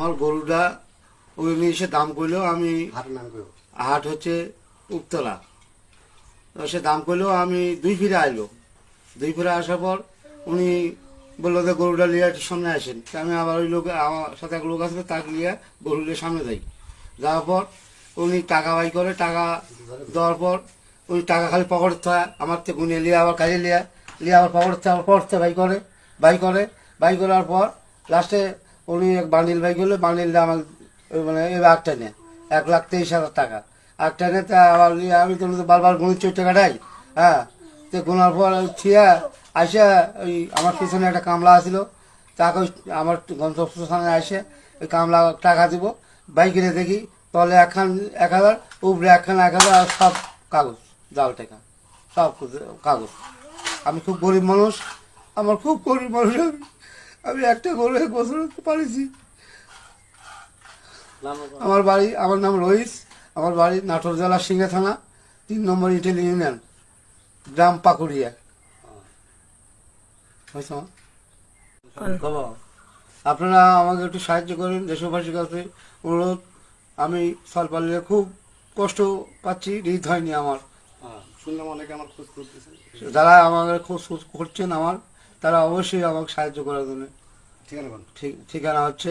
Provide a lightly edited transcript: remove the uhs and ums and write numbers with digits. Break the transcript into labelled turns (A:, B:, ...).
A: আমার গরুটা উনি এসে দাম করলেও আমি হাট হচ্ছে উত্তলা, সে দাম করলেও আমি 2 ফিরে আইলো। 2 ফিরে আসার পর উনি বললো যে গরুটা নিয়ে একটু সামনে আসেন। তা আমি আবার ওই লোক, আমার সাথে এক লোক আসবে, তাকে নিয়ে গরুটা সামনে যাই। যাওয়ার পর উনি টাকা বাই করে, টাকা দেওয়ার পর উনি টাকা খালি পকেট থাকে আমার থেকে গুনে নিয়ে আবার কাজে নিয়ে আবার পকেট থেকে বাই করার পর লাস্টে উনি এক বান্ডিল বাই করলে, বান্ডিলটা আমার মানে এবার একটা নেয় 1,23,000 টাকা একটা নেয়। তা আবার আমি তো বারবার গুণিচ্ছি ওই টাকাটাই। হ্যাঁ, তো গোনার পর থিয়া আসে ওই আমার পিছনে একটা কামলা আসিল, তাকে ওই আমার গন্তব্যস্থানে আসে ওই কামলা টাকা দিব। বাইকেরে দেখি তলে 1,000, উপরে 1,000 আর সব কাগজ, জাল টাকা, সব কাগজ। আমি খুব গরিব মানুষ, আমার খুব গরিব মানুষ। আমি একটা গরু 1 বছর পারিছি। আমার নাম রইস। আমার বাড়ি নাটোর জেলা সিংড়া থানা 3 নম্বর ইটেল ইউনিয়ন, গ্রাম পাকুড়িয়া। আপনারা আমাকে একটু সাহায্য করেন, দেশবাসীর কাছে অনুরোধ। আমি সালপালিয়ে খুব কষ্ট পাচ্ছি, হৃদ হয়নি আমার।
B: শুনলাম অনেকে আমার খোঁজ করতেছেন।
A: যারা আমাকে খোঁজ করছেন আমার, তারা অবশ্যই আমাকে সাহায্য করার জন্য।
B: ঠিকানা বল।
A: ঠিকানা হচ্ছে